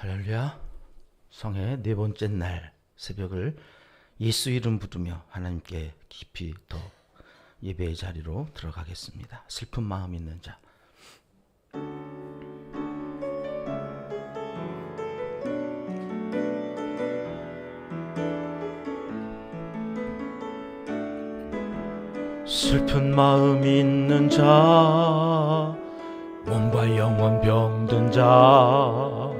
할렐루야. 성의 네 번째 날 새벽을 예수 이름 부르며 하나님께 깊이 더 예배의 자리로 들어가겠습니다. 슬픈 마음 있는 자. 슬픈 마음 있는 자, 몸과 영혼 병든 자,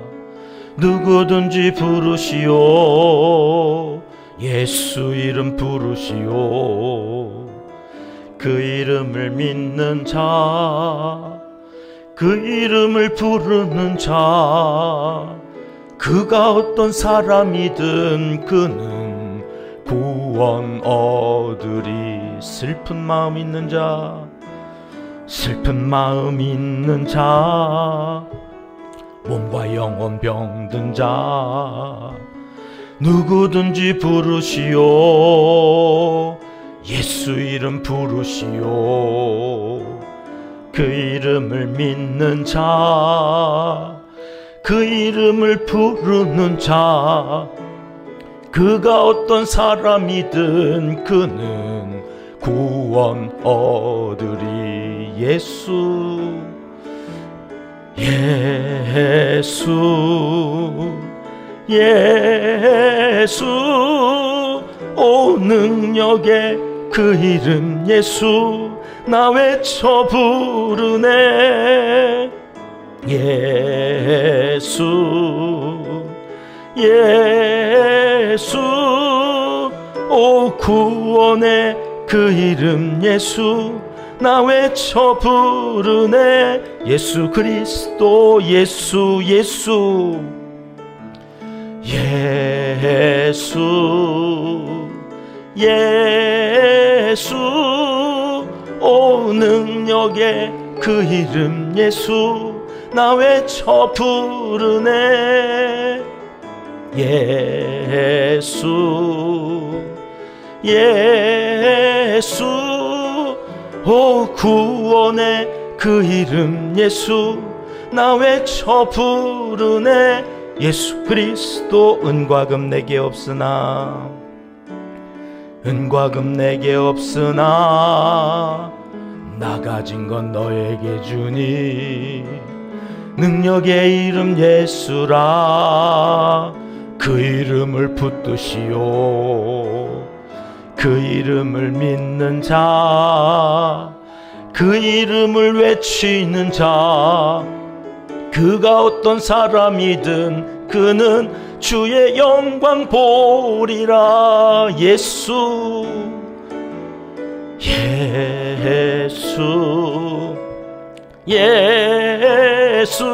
누구든지 부르시오. 예수 이름 부르시오. 그 이름을 믿는 자, 그 이름을 부르는 자, 그가 어떤 사람이든 그는 구원 얻으리. 슬픈 마음 있는 자, 슬픈 마음 있는 자, 몸과 영혼 병든 자, 누구든지 부르시오. 예수 이름 부르시오. 그 이름을 믿는 자, 그 이름을 부르는 자, 그가 어떤 사람이든 그는 구원 얻으리. 예수, 예수, 예수, 오 능력의 그 이름 예수, 나 외쳐 부르네. 예수, 예수, 오 구원의 그 이름 예수, 나 외쳐 부르네. 예수 그리스도, 예수, 예수, 예수, 예수, 오 능력의 그 이름 예수, 나 외쳐 부르네. 예수, 예수, 오 구원의 그 이름 예수, 나 외쳐 부르네. 예수 그리스도, 은과 금 내게 없으나, 은과 금 내게 없으나 나 가진 건 너에게 주니. 능력의 이름 예수라. 그 이름을 붙드시오. 그 이름을 믿는 자, 그 이름을 외치는 자, 그가 어떤 사람이든 그는 주의 영광 보리라. 예수, 예수, 예수,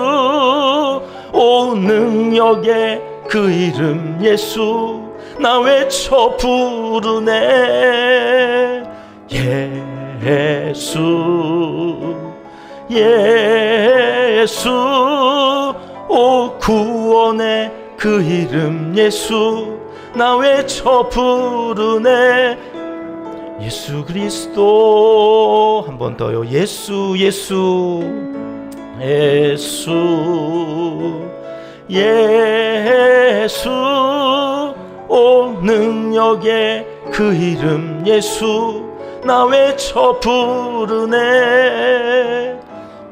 오 능력의 그 이름 예수, 나 외쳐 부르네. 예수, 예수, 오 구원의 그 이름 예수, 나 외쳐 부르네. 예수 그리스도, 한 번 더요. 예수, 예수, 예수, 예수, 오 능력의 그 이름 예수, 나 외쳐 부르네.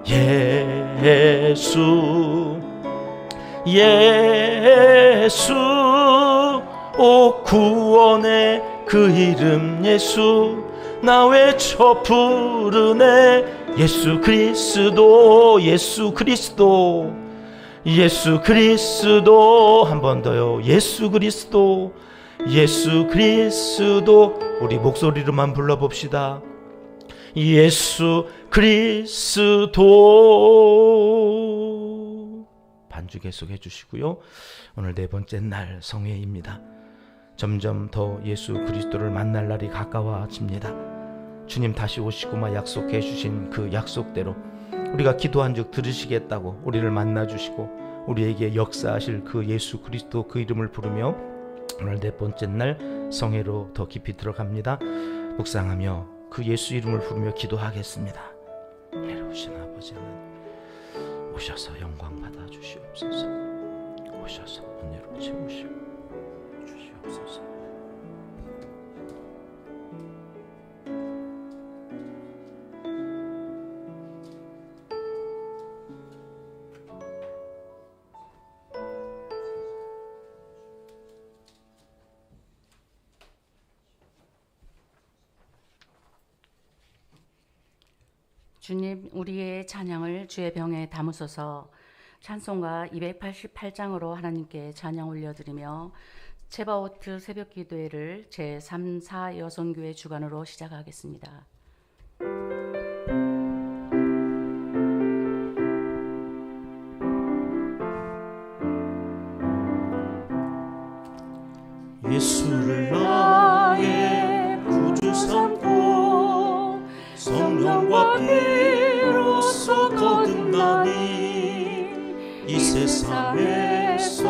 예수, 예수, 오 구원의 그 이름 예수, 나 외쳐 부르네. 예수 그리스도, 예수 그리스도, 예수 그리스도, 한 번 더요. 예수 그리스도, 예수 그리스도. 우리 목소리로만 불러봅시다. 예수 그리스도. 반주 계속해 주시고요. 오늘 네 번째 날 성회입니다. 점점 더 예수 그리스도를 만날 날이 가까워집니다. 주님 다시 오시고 약속해 주신 그 약속대로 우리가 기도한 적 들으시겠다고 우리를 만나 주시고 우리에게 역사하실 그 예수 그리스도 그 이름을 부르며 오늘 네 번째 날 성회로 더 깊이 들어갑니다. 묵상하며 그 예수 이름을 부르며 기도하겠습니다. 내려오신 아버지 하나님, 오셔서 영광 받아 주시옵소서. 오셔서 은혜로 채우시고 주시옵소서. 주님, 우리의 찬양을 주의 병에 담으소서. 찬송가 288장으로 하나님께 찬양 올려드리며 체바오트 새벽기도회를 제3, 4 여성교회 주간으로 시작하겠습니다. 예수를 나의 구주 삼고 성령과 피로써 거듭나니 이 세상에서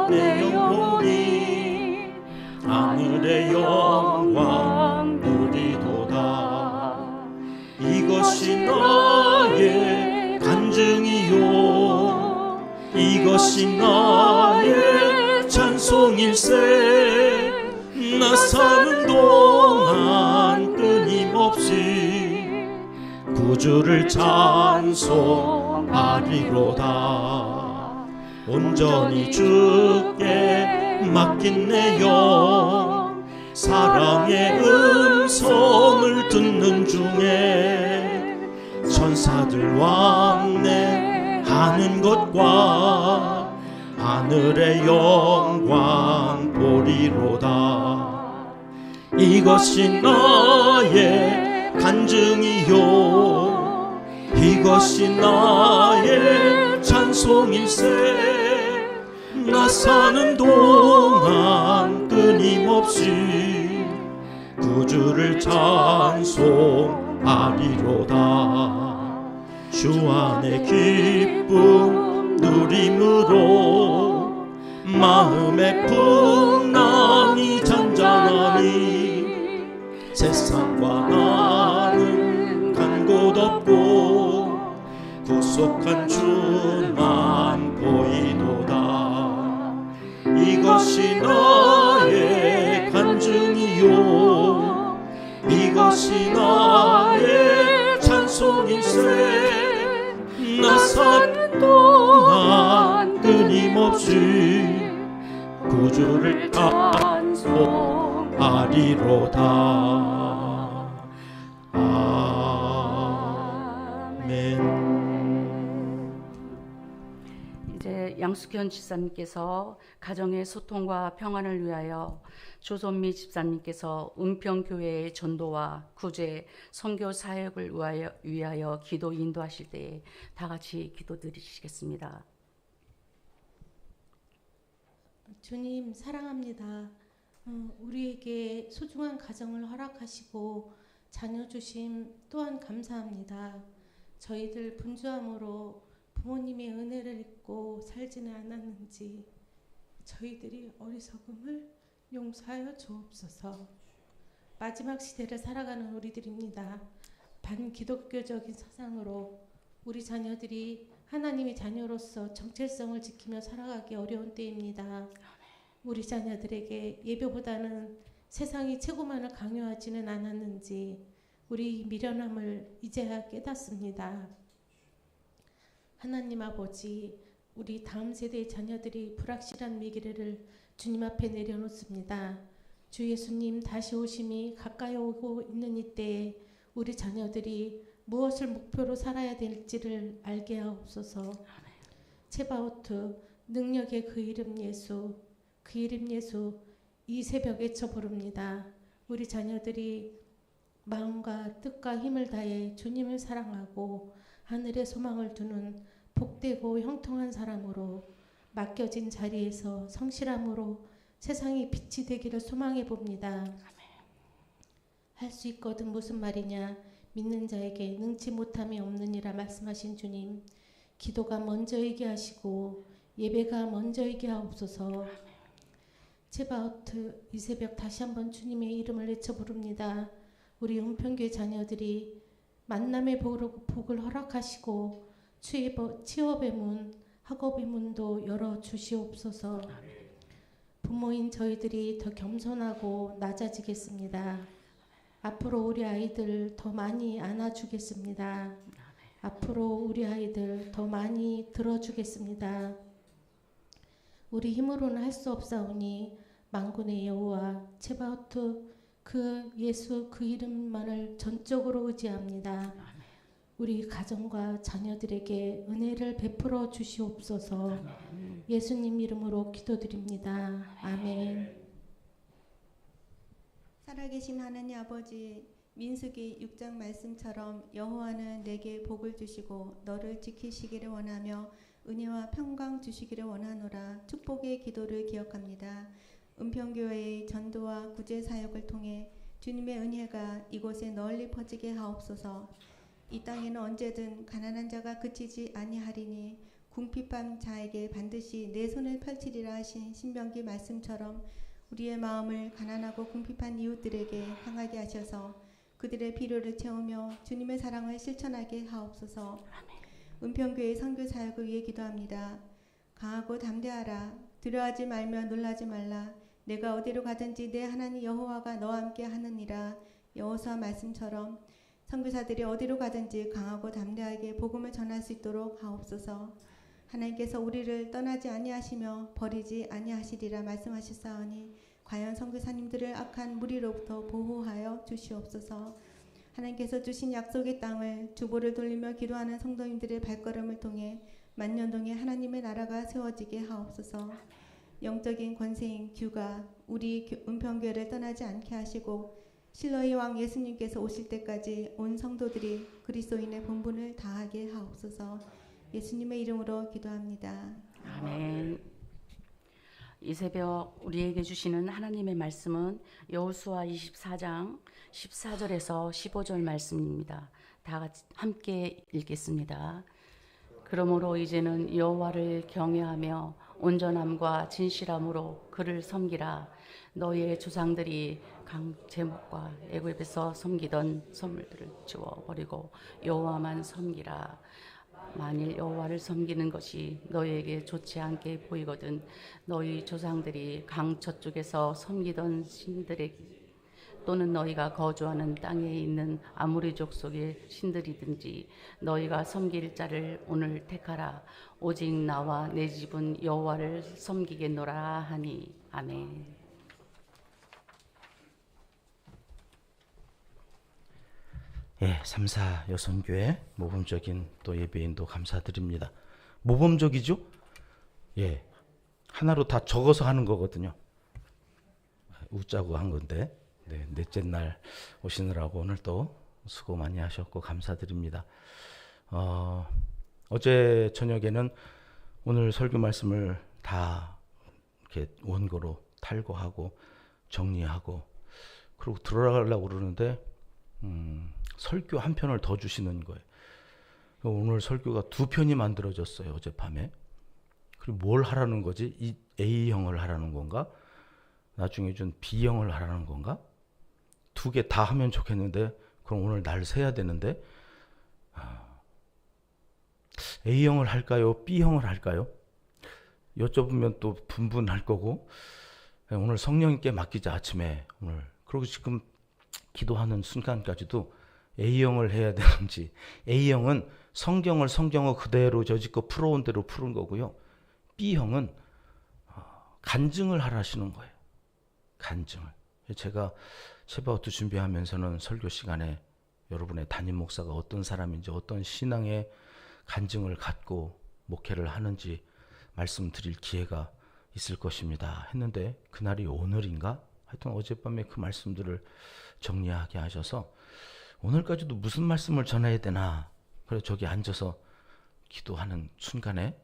내 영혼이 하늘의 영광 누리도다. 이것이 나의 간증이요 이것이 나의 찬송일세. 나 사는 동안 끊임없이 구주를 찬송하리로다. 온전히 주께 맡긴 내 영 사랑의 음성을 듣는 중에 천사들 왕래하는 것과 하늘의 영광 보리로다. 이것이 나의 간증이요 이것이 나의 찬송일세. 나 사는 동안 끊임없이 구주를 찬송하리로다. 주 안에 기쁨 누림으로 마음의 풍랑이 잔잔하니 세상과 나는 간 곳 없고 구속한 주만 보이도다. 이것이 나의 간증이요 이것이 나의 찬송일세. 나 사는 동안 끊임없이 구주를 찬송하리로다. 이제 양숙현 집사님께서 가정의 소통과 평안을 위하여 조선미 집사님께서 은평교회의 전도와 구제, 선교 사역을 위하여 기도 인도하실 때에 다 같이 기도 드리시겠습니다. 주님 사랑합니다. 우리에게 소중한 가정을 허락하시고 자녀 주심 또한 감사합니다. 저희들 분주함으로 부모님의 은혜를 잊고 살지는 않았는지 저희들이 어리석음을 용서하여 주옵소서. 마지막 시대를 살아가는 우리들입니다. 반기독교적인 사상으로 우리 자녀들이 하나님의 자녀로서 정체성을 지키며 살아가기 어려운 때입니다. 우리 자녀들에게 예배보다는 세상이 최고만을 강요하지는 않았는지 우리 미련함을 이제야 깨닫습니다. 하나님 아버지, 우리 다음 세대의 자녀들이 불확실한 미래를 주님 앞에 내려놓습니다. 주 예수님 다시 오심이 가까이 오고 있는 이때에 우리 자녀들이 무엇을 목표로 살아야 될지를 알게 하옵소서. 체바오트 능력의 그 이름 예수, 그 이름 예수 이 새벽에 쳐 부릅니다. 우리 자녀들이 마음과 뜻과 힘을 다해 주님을 사랑하고 하늘의 소망을 두는 복되고 형통한 사람으로 맡겨진 자리에서 성실함으로 세상이 빛이 되기를 소망해 봅니다. 할 수 있거든 무슨 말이냐. 믿는 자에게 능치 못함이 없느니라 말씀하신 주님, 기도가 먼저이게 하시고 예배가 먼저이게 하옵소서. 체바오트 이 새벽 다시 한번 주님의 이름을 외쳐 부릅니다. 우리 은평교회 자녀들이 만남의 복을 허락하시고 취업의 문, 학업의 문도 열어 주시옵소서. 부모인 저희들이 더 겸손하고 낮아지겠습니다. 앞으로 우리 아이들 더 많이 안아주겠습니다. 앞으로 우리 아이들 더 많이 들어주겠습니다. 우리 힘으로는 할 수 없사오니 만군의 여호와 체바오트 그 예수 그 이름만을 전적으로 의지합니다. 우리 가정과 자녀들에게 은혜를 베풀어 주시옵소서. 예수님 이름으로 기도드립니다. 아멘. 살아계신 하나님 아버지, 민수기 6장 말씀처럼 여호와는 내게 복을 주시고 너를 지키시기를 원하며 은혜와 평강 주시기를 원하노라. 축복의 기도를 기억합니다. 은평교회의 전도와 구제 사역을 통해 주님의 은혜가 이곳에 널리 퍼지게 하옵소서. 이 땅에는 언제든 가난한 자가 그치지 아니하리니 궁핍한 자에게 반드시 내 손을 펼치리라 하신 신명기 말씀처럼 우리의 마음을 가난하고 궁핍한 이웃들에게 향하게 하셔서 그들의 필요를 채우며 주님의 사랑을 실천하게 하옵소서. 은평교회 선교 사역을 위해 기도합니다. 강하고 담대하라. 두려워하지 말며 놀라지 말라. 내가 어디로 가든지 내 하나님 여호와가 너와 함께 하느니라. 여호수아 말씀처럼 선교사들이 어디로 가든지 강하고 담대하게 복음을 전할 수 있도록 하옵소서. 하나님께서 우리를 떠나지 아니하시며 버리지 아니하시리라 말씀하셨사오니 과연 선교사님들을 악한 무리로부터 보호하여 주시옵소서. 하나님께서 주신 약속의 땅을 주보를 돌리며 기도하는 성도님들의 발걸음을 통해 만년동에 하나님의 나라가 세워지게 하옵소서. 영적인 권세인 규가 우리 은평교회를 떠나지 않게 하시고 실로의 왕 예수님께서 오실 때까지 온 성도들이 그리스도인의 본분을 다하게 하옵소서. 예수님의 이름으로 기도합니다. 아멘. 이 새벽 우리에게 주시는 하나님의 말씀은 여호수아 24장 14절에서 15절 말씀입니다. 다 같이 함께 읽겠습니다. 그러므로 이제는 여호와를 경외하며 온전함과 진실함으로 그를 섬기라. 너희의 조상들이 강제목과 애굽에서 섬기던 선물들을 지워버리고 여호와만 섬기라. 만일 여호와를 섬기는 것이 너희에게 좋지 않게 보이거든 너희 조상들이 강 저쪽에서 섬기던 신들에게 또는 너희가 거주하는 땅에 있는 아무리 족속의 신들이든지 너희가 섬길 자를 오늘 택하라. 오직 나와 내 집은 여호와를 섬기겠노라 하니. 아멘. 예, 3사 여선교회 모범적인 또 예배인도 감사드립니다. 모범적이죠? 예, 하나로 다 적어서 하는 거거든요. 웃자고 한 건데 네, 넷째 날 오시느라고 오늘 또 수고 많이 하셨고 감사드립니다. 어제 저녁에는 오늘 설교 말씀을 다 이렇게 원고로 탈고하고 정리하고 그리고 들어가려고 그러는데 설교 한 편을 더 주시는 거예요. 오늘 설교가 두 편이 만들어졌어요. 어젯밤에. 그리고 뭘 하라는 거지? 이 A형을 하라는 건가? 나중에 준 B형을 하라는 건가? 두 개 다 하면 좋겠는데 그럼 오늘 날 새야 되는데 A형을 할까요? B형을 할까요? 여쭤보면 또 분분할 거고 오늘 성령님께 맡기자 아침에 오늘. 그리고 지금 기도하는 순간까지도 A형을 해야 되는지. A형은 성경을 그대로 저지껏 풀어온 대로 푸는 거고요. B형은 간증을 하라시는 거예요. 간증을. 제가 체바우트 준비하면서는 설교 시간에 여러분의 담임 목사가 어떤 사람인지 어떤 신앙의 간증을 갖고 목회를 하는지 말씀드릴 기회가 있을 것입니다 했는데 그날이 오늘인가? 하여튼 어젯밤에 그 말씀들을 정리하게 하셔서 오늘까지도 무슨 말씀을 전해야 되나 그래서 저기 앉아서 기도하는 순간에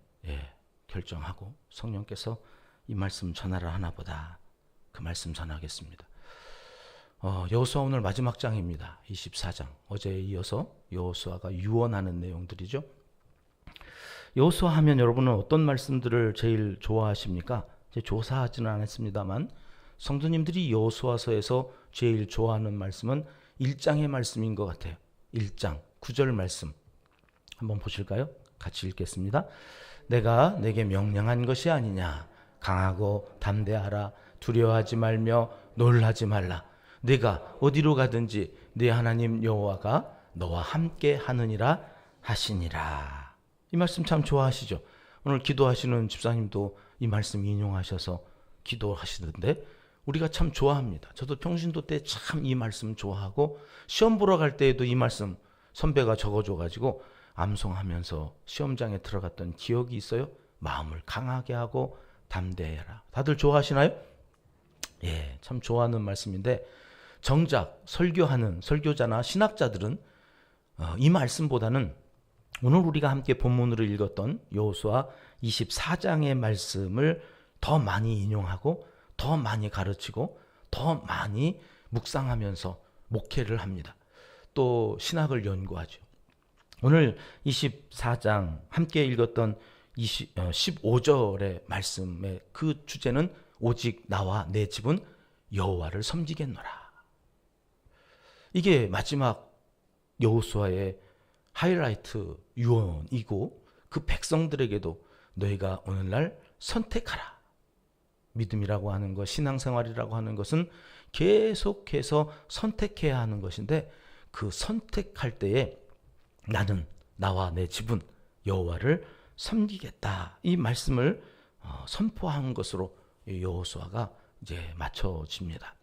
결정하고 성령께서 이 말씀 전하라 하나 보다 그 말씀 전하겠습니다. 여호수아 오늘 마지막 장입니다. 24장. 어제에 이어서 여호수아가 유언하는 내용들이죠. 여호수아 하면 여러분은 어떤 말씀들을 제일 좋아하십니까? 제가 조사하지는 않았습니다만 성도님들이 여호수아서에서 제일 좋아하는 말씀은 1장의 말씀인 것 같아요. 1장 9절 말씀 한번 보실까요? 같이 읽겠습니다. 내가 내게 명령한 것이 아니냐. 강하고 담대하라. 두려워하지 말며 놀라지 말라. 내가 어디로 가든지 네 하나님 여호와가 너와 함께 하느니라 하시니라. 이 말씀 참 좋아하시죠? 오늘 기도하시는 집사님도 이 말씀 인용하셔서 기도하시는데 우리가 참 좋아합니다. 저도 평신도 때 참 이 말씀 좋아하고 시험 보러 갈 때에도 이 말씀 선배가 적어줘가지고 암송하면서 시험장에 들어갔던 기억이 있어요. 마음을 강하게 하고 담대해라. 다들 좋아하시나요? 예, 참 좋아하는 말씀인데 정작 설교하는 설교자나 신학자들은 이 말씀보다는 오늘 우리가 함께 본문으로 읽었던 여호수아 24장의 말씀을 더 많이 인용하고 더 많이 가르치고 더 많이 묵상하면서 목회를 합니다. 또 신학을 연구하죠. 오늘 24장 함께 읽었던 15절의 말씀의 그 주제는 오직 나와 내 집은 여호와를 섬기겠노라. 이게 마지막 여호수아의 하이라이트 유언이고 그 백성들에게도 너희가 오늘날 선택하라. 믿음이라고 하는 것, 신앙생활이라고 하는 것은 계속해서 선택해야 하는 것인데 그 선택할 때에 나는 나와 내 집은 여호와를 섬기겠다. 이 말씀을 선포한 것으로 여호수아가 이제 맞춰집니다.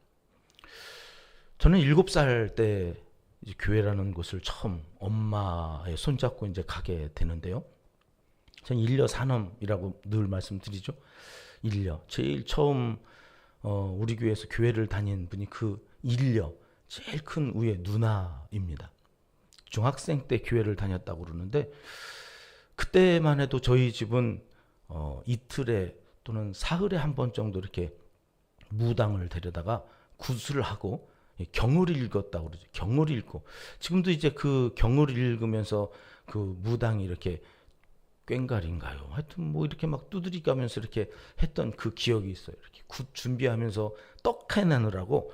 저는 7살 때 이제 교회라는 곳을 처음 엄마의 손잡고 이제 가게 되는데요. 저는 일녀 산엄이라고 늘 말씀드리죠. 일녀. 제일 처음 우리 교회에서 교회를 다닌 분이 그 일녀, 제일 큰 위에 누나입니다. 중학생 때 교회를 다녔다고 그러는데 그때만 해도 저희 집은 이틀에 또는 사흘에 한 번 정도 이렇게 무당을 데려다가 굿을 하고 경을 읽었다고 그러죠. 경을 읽고 지금도 이제 그 경을 읽으면서 그 무당이 이렇게 꽹가리인가요? 하여튼 뭐 이렇게 막 두드리가면서 이렇게 했던 그 기억이 있어요. 이렇게 굿 준비하면서 떡 해내느라고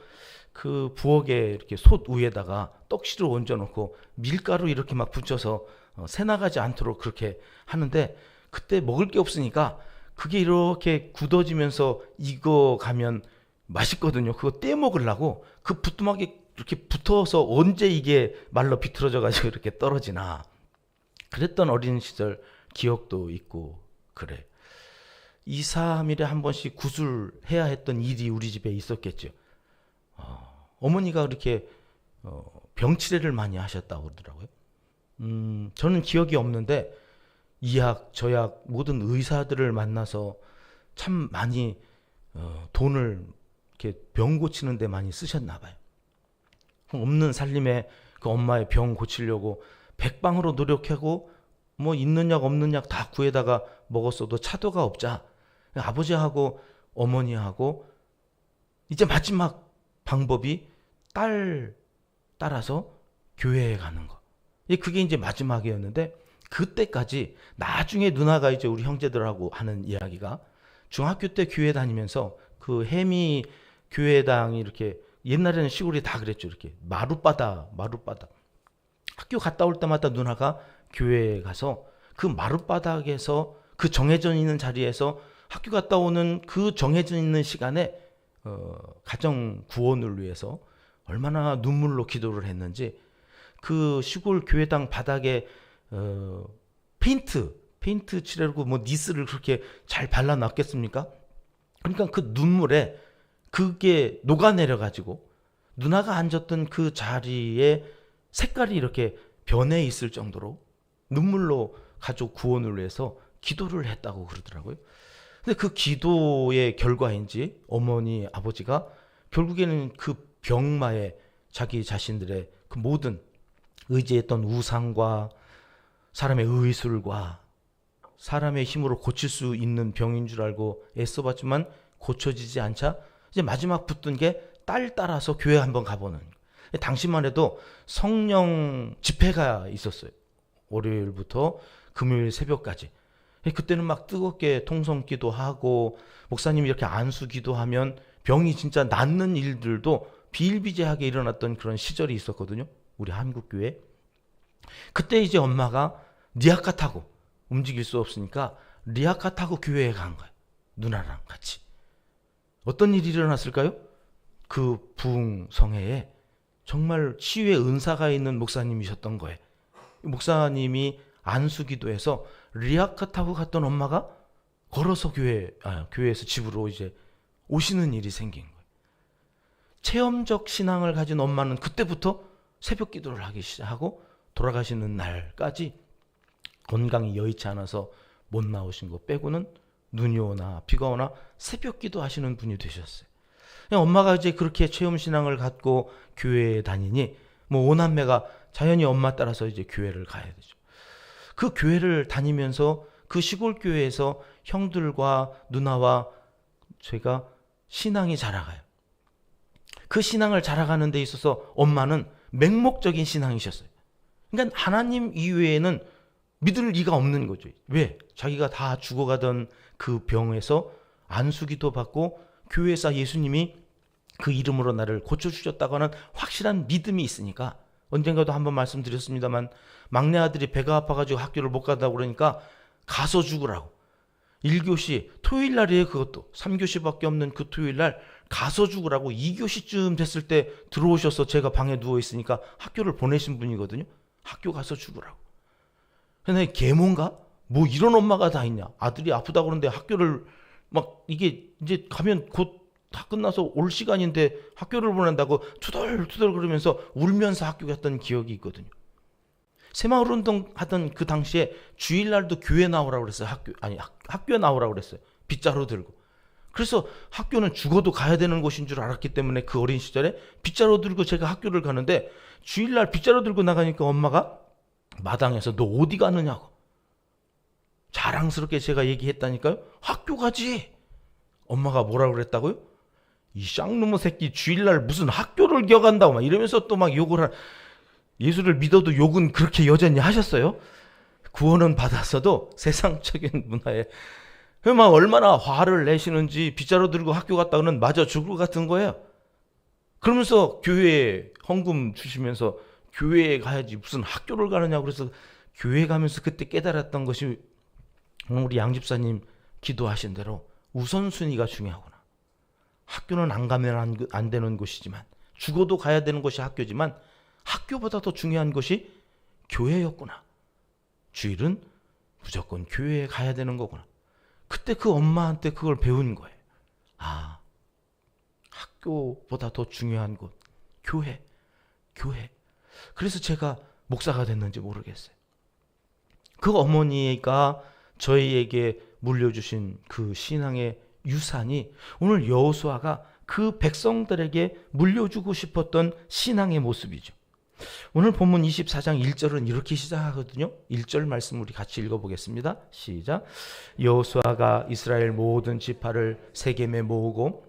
그 부엌에 이렇게 솥 위에다가 떡실을 얹어놓고 밀가루 이렇게 막 붙여서 새 나가지 않도록 그렇게 하는데 그때 먹을 게 없으니까 그게 이렇게 굳어지면서 익어가면 맛있거든요. 그거 떼먹으려고 그 부뚜막에 이렇게 붙어서 언제 이게 말라 비틀어져 가지고 이렇게 떨어지나 그랬던 어린 시절 기억도 있고 그래. 2, 3일에 한 번씩 굿을 해야 했던 일이 우리 집에 있었겠죠. 어머니가 그렇게 병치레를 많이 하셨다고 그러더라고요. 저는 기억이 없는데 이약 저약 모든 의사들을 만나서 참 많이 돈을 이렇게 병 고치는 데 많이 쓰셨나 봐요. 없는 살림에 그 엄마의 병 고치려고 백방으로 노력하고 뭐 있는 약 없는 약 다 구해다가 먹었어도 차도가 없자 아버지하고 어머니하고 이제 마지막 방법이 딸 따라서 교회에 가는 거. 그게 이제 마지막이었는데 그때까지 나중에 누나가 이제 우리 형제들하고 하는 이야기가 중학교 때 교회 다니면서 그 해미 교회당이 이렇게 옛날에는 시골이 다 그랬죠. 이렇게 마룻바닥 학교 갔다 올 때마다 누나가 교회에 가서 그 마룻바닥에서 그 정해져 있는 자리에서 학교 갔다 오는 그 정해져 있는 시간에 가정 구원을 위해서 얼마나 눈물로 기도를 했는지 그 시골 교회당 바닥에 페인트 칠하고 뭐 니스를 그렇게 잘 발라놨겠습니까? 그러니까 그 눈물에 그게 녹아내려 가지고 누나가 앉았던 그 자리에 색깔이 이렇게 변해 있을 정도로 눈물로 가족 구원을 위해서 기도를 했다고 그러더라고요. 근데 그 기도의 결과인지 어머니 아버지가 결국에는 그 병마에 자기 자신들의 그 모든 의지했던 우상과 사람의 의술과 사람의 힘으로 고칠 수 있는 병인 줄 알고 애써봤지만 고쳐지지 않자 이제 마지막 붙든 게 딸 따라서 교회 한번 가보는. 당시만 해도 성령 집회가 있었어요. 월요일부터 금요일 새벽까지. 그때는 막 뜨겁게 통성기도 하고 목사님이 이렇게 안수기도 하면 병이 진짜 낫는 일들도 비일비재하게 일어났던 그런 시절이 있었거든요. 우리 한국교회. 그때 이제 엄마가 니아까 타고 움직일 수 없으니까 리아카 타고 교회에 간 거예요. 누나랑 같이. 어떤 일이 일어났을까요? 그 부흥성회에 정말 치유의 은사가 있는 목사님이셨던 거예요. 목사님이 안수기도해서 리아카 타고 갔던 엄마가 걸어서 교회에서 집으로 이제 오시는 일이 생긴 거예요. 체험적 신앙을 가진 엄마는 그때부터 새벽 기도를 하기 시작하고 돌아가시는 날까지 건강이 여의치 않아서 못 나오신 거 빼고는 눈이 오나 비가 오나 새벽 기도 하시는 분이 되셨어요. 엄마가 이제 그렇게 체험 신앙을 갖고 교회에 다니니 뭐 오남매가 자연히 엄마 따라서 이제 교회를 가야 되죠. 그 교회를 다니면서 그 시골 교회에서 형들과 누나와 제가 신앙이 자라가요. 그 신앙을 자라가는 데 있어서 엄마는 맹목적인 신앙이셨어요. 그러니까 하나님 이외에는 믿을 리가 없는 거죠. 왜? 자기가 다 죽어가던 그 병에서 안수기도 받고 교회에서 예수님이 그 이름으로 나를 고쳐주셨다고 하는 확실한 믿음이 있으니까, 언젠가도 한번 말씀드렸습니다만 막내 아들이 배가 아파가지고 학교를 못 가다고 그러니까 가서 죽으라고 1교시 토요일 날이에요. 그것도 3교시밖에 없는 그 토요일 날 가서 죽으라고 2교시쯤 됐을 때 들어오셔서 제가 방에 누워있으니까 학교를 보내신 분이거든요. 학교 가서 죽으라고. 근데 계몽가? 뭐 이런 엄마가 다 있냐. 아들이 아프다고 그러는데 학교를 막 이게 이제 가면 곧 다 끝나서 올 시간인데 학교를 보낸다고 투덜투덜 그러면서 울면서 학교 갔던 기억이 있거든요. 새마을 운동 하던 그 당시에 주일날도 교회 나오라고 그랬어요. 학교에 나오라고 그랬어요. 빗자루 들고. 그래서 학교는 죽어도 가야 되는 곳인 줄 알았기 때문에 그 어린 시절에 빗자루 들고 제가 학교를 가는데 주일날 빗자루 들고 나가니까 엄마가 마당에서 너 어디 가느냐고 자랑스럽게 제가 얘기했다니까요. 학교 가지. 엄마가 뭐라고 그랬다고요? 이 쌍놈의 새끼 주일날 무슨 학교를 기어간다고 막 이러면서 또 막 욕을 예수를 믿어도 욕은 그렇게 여전히 하셨어요. 구원은 받았어도 세상적인 문화에 막 얼마나 화를 내시는지 빗자루 들고 학교 갔다고는 맞아 죽을 것 같은 거예요. 그러면서 교회에 헌금 주시면서 교회에 가야지 무슨 학교를 가느냐고. 그래서 교회 가면서 그때 깨달았던 것이 우리 양 집사님 기도하신 대로 우선순위가 중요하구나. 학교는 안 가면 안 되는 곳이지만 죽어도 가야 되는 곳이 학교지만 학교보다 더 중요한 것이 교회였구나. 주일은 무조건 교회에 가야 되는 거구나. 그때 그 엄마한테 그걸 배운 거예요. 아, 학교보다 더 중요한 곳 교회. 그래서 제가 목사가 됐는지 모르겠어요. 그 어머니가 저희에게 물려주신 그 신앙의 유산이 오늘 여호수아가 그 백성들에게 물려주고 싶었던 신앙의 모습이죠. 오늘 본문 24장 1절은 이렇게 시작하거든요. 1절 말씀 우리 같이 읽어보겠습니다. 시작. 여호수아가 이스라엘 모든 지파를 세겜에 모으고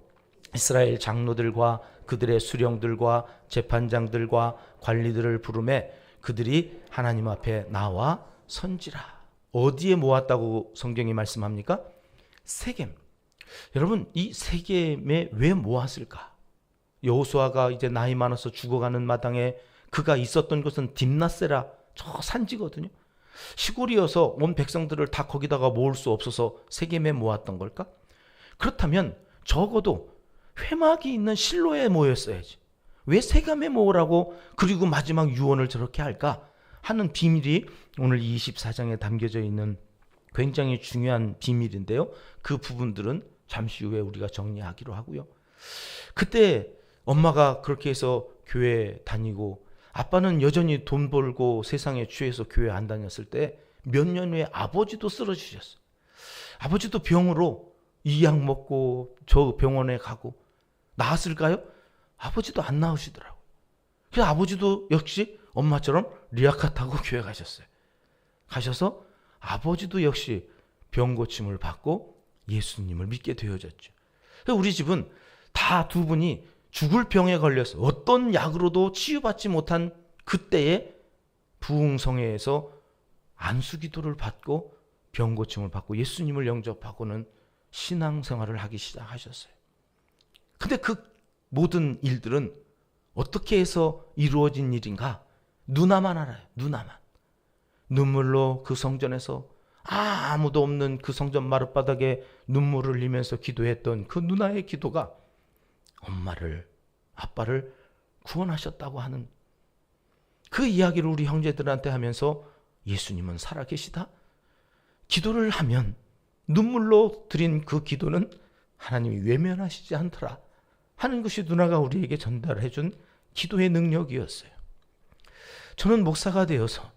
이스라엘 장로들과 그들의 수령들과 재판장들과 관리들을 부르매 그들이 하나님 앞에 나와 선지라. 어디에 모았다고 성경이 말씀합니까? 세겜. 여러분, 이 세겜에 왜 모았을까? 여호수아가 이제 나이 많아서 죽어가는 마당에 그가 있었던 곳은 딥나세라 저 산지거든요. 시골이어서 온 백성들을 다 거기다가 모을 수 없어서 세겜에 모았던 걸까? 그렇다면 적어도 회막이 있는 실로에 모였어야지. 왜 세겜에 모으라고 그리고 마지막 유언을 저렇게 할까 하는 비밀이 오늘 24장에 담겨져 있는 굉장히 중요한 비밀인데요. 그 부분들은 잠시 후에 우리가 정리하기로 하고요. 그때 엄마가 그렇게 해서 교회 다니고 아빠는 여전히 돈 벌고 세상에 취해서 교회 안 다녔을 때 몇 년 후에 아버지도 쓰러지셨어요. 아버지도 병으로 이 약 먹고 저 병원에 가고 나았을까요? 아버지도 안 나으시더라고요. 그래서 아버지도 역시 엄마처럼 리아카 타고 교회 가셨어요. 가셔서 아버지도 역시 병 고침을 받고 예수님을 믿게 되어졌죠. 우리 집은 다 두 분이 죽을 병에 걸려서 어떤 약으로도 치유받지 못한 그때에 부흥성회에서 안수기도를 받고 병 고침을 받고 예수님을 영접하고는 신앙생활을 하기 시작하셨어요. 근데 그 모든 일들은 어떻게 해서 이루어진 일인가? 누나만 알아요. 누나만. 눈물로 그 성전에서 아무도 없는 그 성전 마룻바닥에 눈물을 흘리면서 기도했던 그 누나의 기도가 엄마를, 아빠를 구원하셨다고 하는 그 이야기를 우리 형제들한테 하면서 예수님은 살아계시다? 기도를 하면 눈물로 드린 그 기도는 하나님이 외면하시지 않더라 하는 것이 누나가 우리에게 전달해 준 기도의 능력이었어요. 저는 목사가 되어서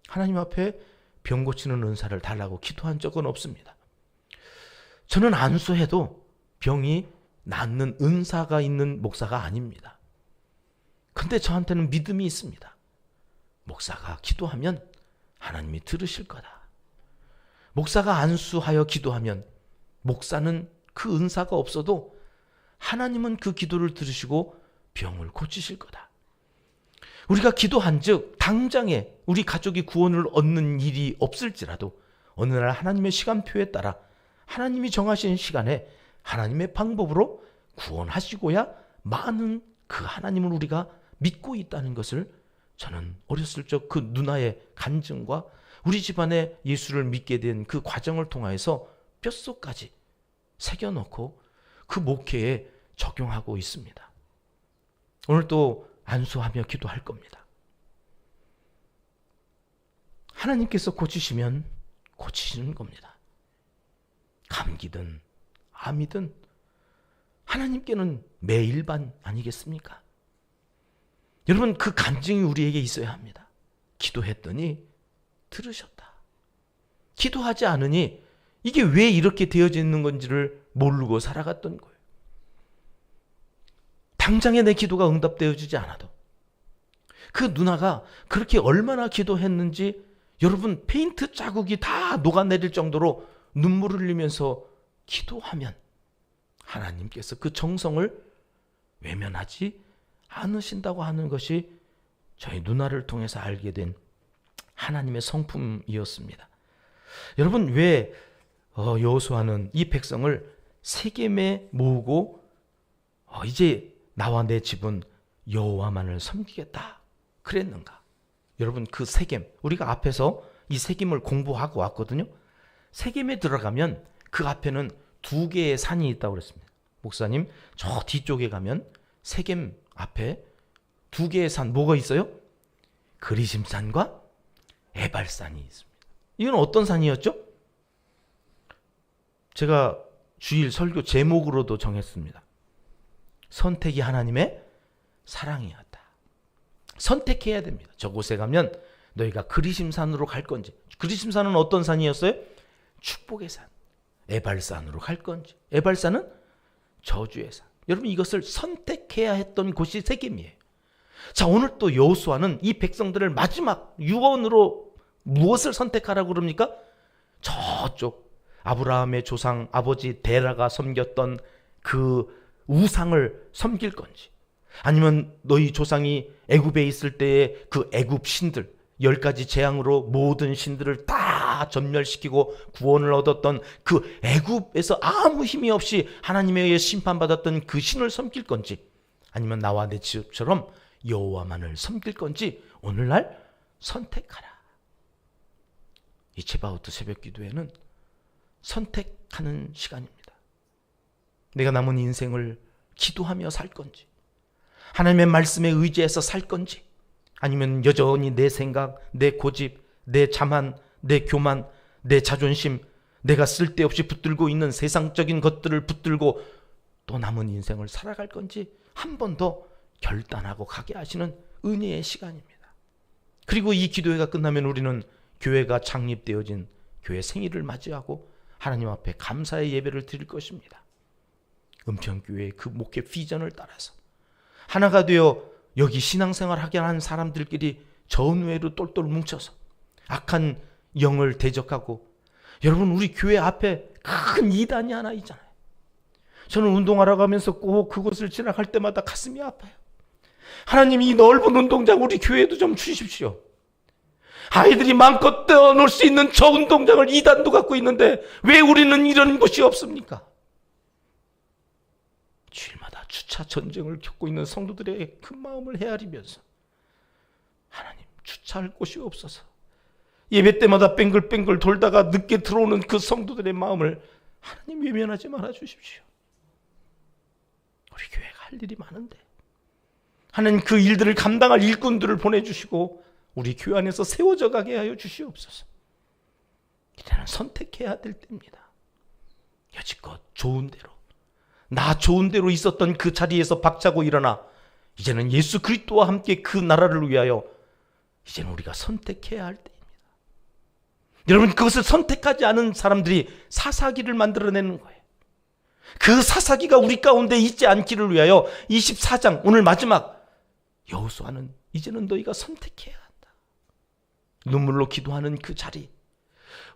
하나님 앞에 병 고치는 은사를 달라고 기도한 적은 없습니다. 저는 안수해도 병이 낫는 은사가 있는 목사가 아닙니다. 근데 저한테는 믿음이 있습니다. 목사가 기도하면 하나님이 들으실 거다. 목사가 안수하여 기도하면 목사는 그 은사가 없어도 하나님은 그 기도를 들으시고 병을 고치실 거다. 우리가 기도한 즉 당장에 우리 가족이 구원을 얻는 일이 없을지라도 어느 날 하나님의 시간표에 따라 하나님이 정하신 시간에 하나님의 방법으로 구원하시고야 많은 그 하나님을 우리가 믿고 있다는 것을 저는 어렸을 적 그 누나의 간증과 우리 집안에 예수를 믿게 된 그 과정을 통하여서 뼛속까지 새겨놓고 그 목회에 적용하고 있습니다. 오늘 또 안수하며 기도할 겁니다. 하나님께서 고치시면 고치시는 겁니다. 감기든 암이든 하나님께는 매일반 아니겠습니까? 여러분, 그 간증이 우리에게 있어야 합니다. 기도했더니 들으셨다. 기도하지 않으니 이게 왜 이렇게 되어져 있는 건지를 모르고 살아갔던 거예요. 당장에 내 기도가 응답되어지지 않아도 그 누나가 그렇게 얼마나 기도했는지 여러분 페인트 자국이 다 녹아내릴 정도로 눈물을 흘리면서 기도하면 하나님께서 그 정성을 외면하지 않으신다고 하는 것이 저희 누나를 통해서 알게 된 하나님의 성품이었습니다. 여러분, 왜 여호수아는 이 백성을 세겜에 모으고 이제 나와 내 집은 여호와만을 섬기겠다 그랬는가? 여러분, 그 세겜, 우리가 앞에서 이 세겜을 공부하고 왔거든요. 세겜에 들어가면 그 앞에는 2개의 산이 있다고 그랬습니다. 목사님, 저 뒤쪽에 가면 세겜 앞에 2개의 산, 뭐가 있어요? 그리심산과 에발산이 있습니다. 이건 어떤 산이었죠? 제가 주일 설교 제목으로도 정했습니다. 선택이 하나님의 사랑이었다. 선택해야 됩니다. 저곳에 가면 너희가 그리심산으로 갈 건지, 그리심산은 어떤 산이었어요? 축복의 산. 에발산으로 갈 건지, 에발산은 저주의 산. 여러분, 이것을 선택해야 했던 곳이 세겜이에요. 자, 오늘 또 여호수아는 이 백성들을 마지막 유언으로 무엇을 선택하라고 그럽니까? 저쪽 아브라함의 조상 아버지 데라가 섬겼던 그 우상을 섬길 건지, 아니면 너희 조상이 애굽에 있을 때의 그 애굽 신들 10가지 재앙으로 모든 신들을 다 전멸시키고 구원을 얻었던 그 애굽에서 아무 힘이 없이 하나님에 의해 심판받았던 그 신을 섬길 건지, 아니면 나와 내 집처럼 여호와만을 섬길 건지 오늘날 선택하라. 이 체바우트 새벽 기도회는 선택하는 시간입니다. 내가 남은 인생을 기도하며 살 건지, 하나님의 말씀에 의지해서 살 건지, 아니면 여전히 내 생각, 내 고집, 내 자만, 내 교만, 내 자존심, 내가 쓸데없이 붙들고 있는 세상적인 것들을 붙들고 또 남은 인생을 살아갈 건지 한 번 더 결단하고 가게 하시는 은혜의 시간입니다. 그리고 이 기도회가 끝나면 우리는 교회가 창립되어진 교회 생일을 맞이하고 하나님 앞에 감사의 예배를 드릴 것입니다. 은평교회의 그 목회 비전을 따라서 하나가 되어 여기 신앙생활 하게 하는 사람들끼리 전우회로 똘똘 뭉쳐서 악한 영을 대적하고, 여러분, 우리 교회 앞에 큰 이단이 하나 있잖아요. 저는 운동하러 가면서 꼭 그곳을 지나갈 때마다 가슴이 아파요. 하나님, 이 넓은 운동장 우리 교회에도 좀 주십시오. 아이들이 마음껏 뛰어놀 수 있는 저 운동장을 이단도 갖고 있는데 왜 우리는 이런 곳이 없습니까? 주일마다 주차 전쟁을 겪고 있는 성도들의 그 마음을 헤아리면서 하나님, 주차할 곳이 없어서 예배 때마다 뱅글뱅글 돌다가 늦게 들어오는 그 성도들의 마음을 하나님 외면하지 말아 주십시오. 우리 교회가 할 일이 많은데 하나님 그 일들을 감당할 일꾼들을 보내주시고 우리 교회 안에서 세워져 가게 하여 주시옵소서. 이제는 선택해야 될 때입니다. 여지껏 좋은 대로, 나 좋은 대로 있었던 그 자리에서 박차고 일어나 이제는 예수 그리스도와 함께 그 나라를 위하여 이제는 우리가 선택해야 할 때입니다. 여러분, 그것을 선택하지 않은 사람들이 사사기를 만들어내는 거예요. 그 사사기가 우리 가운데 있지 않기를 위하여 24장 오늘 마지막 여호수아는 이제는 너희가 선택해야 한다. 눈물로 기도하는 그 자리,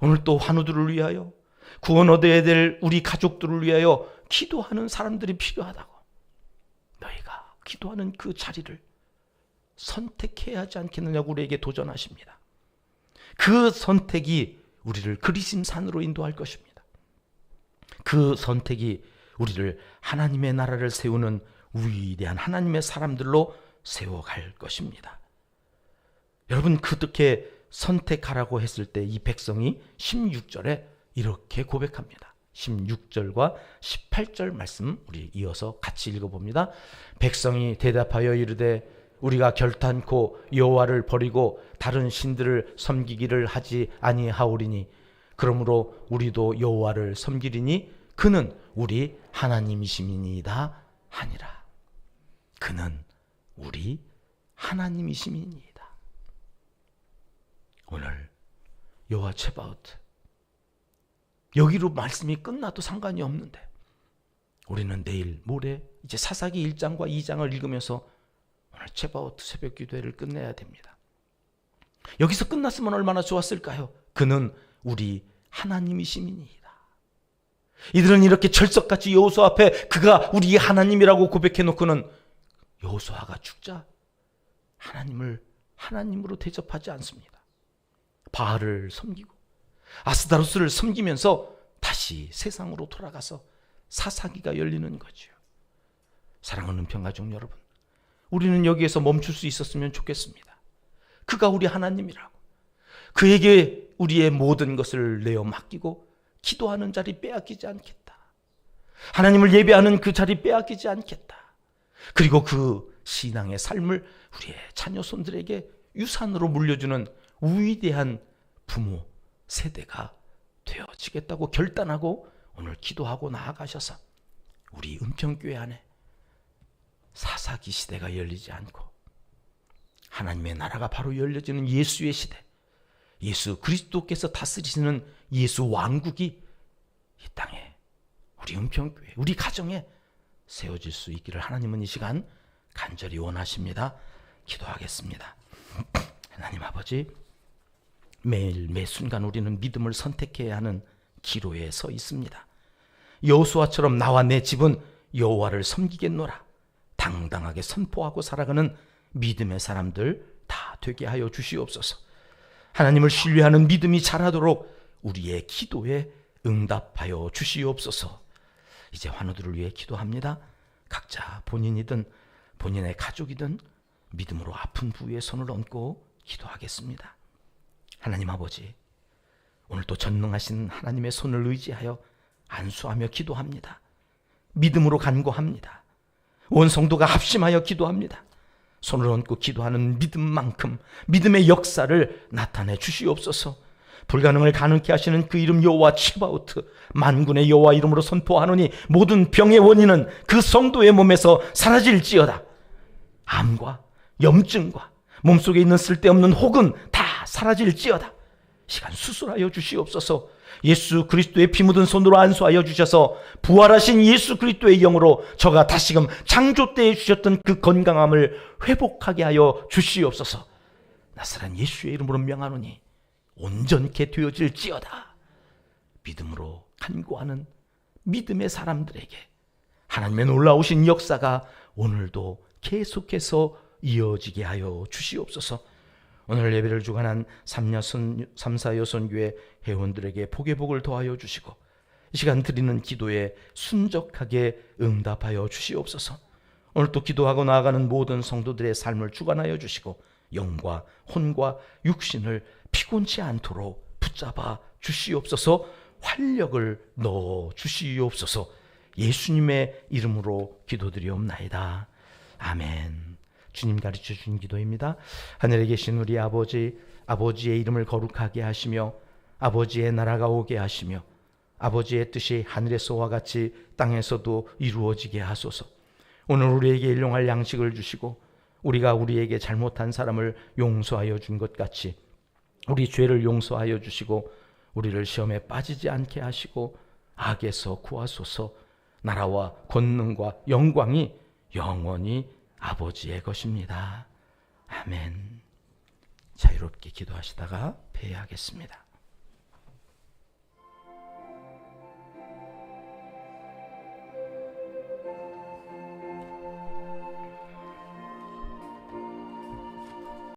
오늘 또 환우들을 위하여, 구원 얻어야 될 우리 가족들을 위하여 기도하는 사람들이 필요하다고. 너희가 기도하는 그 자리를 선택해야 하지 않겠느냐고 우리에게 도전하십니다. 그 선택이 우리를 그리심산으로 인도할 것입니다. 그 선택이 우리를 하나님의 나라를 세우는 위대한 하나님의 사람들로 세워갈 것입니다. 여러분, 그렇게 선택하라고 했을 때 이 백성이 16절에 이렇게 고백합니다. 16절과 18절 말씀 우리 이어서 같이 읽어봅니다. 백성이 대답하여 이르되 우리가 결탄코 여호와를 버리고 다른 신들을 섬기기를 하지 아니하오리니 그러므로 우리도 여호와를 섬기리니 그는 우리 하나님이심이니이다 하니라. 그는 우리 하나님이심이니이다. 오늘 여호와 츠바오트, 여기로 말씀이 끝나도 상관이 없는데 우리는 내일 모레 이제 사사기 1장과 2장을 읽으면서 오늘 츠바오트 새벽 기도회를 끝내야 됩니다. 여기서 끝났으면 얼마나 좋았을까요? 그는 우리 하나님이심이니이다. 이들은 이렇게 철석같이 여호수아 앞에 그가 우리 하나님이라고 고백해놓고는 여호수아가 죽자 하나님을 하나님으로 대접하지 않습니다. 바알을 섬기고 아스다로스를 섬기면서 다시 세상으로 돌아가서 사사기가 열리는 거죠. 사랑하는 은평가족 여러분, 우리는 여기에서 멈출 수 있었으면 좋겠습니다. 그가 우리 하나님이라고, 그에게 우리의 모든 것을 내어 맡기고 기도하는 자리 빼앗기지 않겠다. 하나님을 예배하는 그 자리 빼앗기지 않겠다. 그리고 그 신앙의 삶을 우리의 자녀손들에게 유산으로 물려주는 위대한 부모 세대가 되어지겠다고 결단하고 오늘 기도하고 나아가셔서 우리 은평교회 안에 사사기 시대가 열리지 않고 하나님의 나라가 바로 열려지는 예수의 시대, 예수 그리스도께서 다스리시는 예수 왕국이 이 땅에 우리 은평교회, 우리 가정에 세워질 수 있기를 하나님은 이 시간 간절히 원하십니다. 기도하겠습니다. 하나님 아버지, 매일 매 순간 우리는 믿음을 선택해야 하는 기로에 서 있습니다. 여호수아처럼 나와 내 집은 여호와를 섬기겠노라 당당하게 선포하고 살아가는 믿음의 사람들 다 되게 하여 주시옵소서. 하나님을 신뢰하는 믿음이 자라도록 우리의 기도에 응답하여 주시옵소서. 이제 환우들을 위해 기도합니다. 각자 본인이든 본인의 가족이든 믿음으로 아픈 부위에 손을 얹고 기도하겠습니다. 하나님 아버지, 오늘 또 전능하신 하나님의 손을 의지하여 안수하며 기도합니다. 믿음으로 간구합니다. 온 성도가 합심하여 기도합니다. 손을 얹고 기도하는 믿음만큼 믿음의 역사를 나타내 주시옵소서. 불가능을 가능케 하시는 그 이름 여호와 츠바오트, 만군의 여호와 이름으로 선포하노니 모든 병의 원인은 그 성도의 몸에서 사라질지어다. 암과 염증과 몸속에 있는 쓸데없는 혹은 다 사라질지어다. 시간 수술하여 주시옵소서. 예수 그리스도의 피 묻은 손으로 안수하여 주셔서 부활하신 예수 그리스도의 영으로 저가 다시금 창조 때에 주셨던 그 건강함을 회복하게 하여 주시옵소서. 나사렛 예수의 이름으로 명하노니 온전케 되어질지어다. 믿음으로 간구하는 믿음의 사람들에게 하나님의 놀라우신 역사가 오늘도 계속해서 이어지게 하여 주시옵소서. 오늘 예배를 주관한 삼사여선교회 회원들에게 복의 복을 더하여 주시고 이 시간 드리는 기도에 순적하게 응답하여 주시옵소서. 오늘 또 기도하고 나아가는 모든 성도들의 삶을 주관하여 주시고 영과 혼과 육신을 피곤치 않도록 붙잡아 주시옵소서. 활력을 넣어 주시옵소서. 예수님의 이름으로 기도드리옵나이다. 아멘. 주님 가르쳐 주신 기도입니다. 하늘에 계신 우리 아버지, 아버지의 이름을 거룩하게 하시며 아버지의 나라가 오게 하시며 아버지의 뜻이 하늘에서와 같이 땅에서도 이루어지게 하소서. 오늘 우리에게 일용할 양식을 주시고 우리가 우리에게 잘못한 사람을 용서하여 준 것 같이 우리 죄를 용서하여 주시고 우리를 시험에 빠지지 않게 하시고 악에서 구하소서. 나라와 권능과 영광이 영원히 아버지의 것입니다. 아멘. 자유롭게 기도하시다가 패하겠습니다.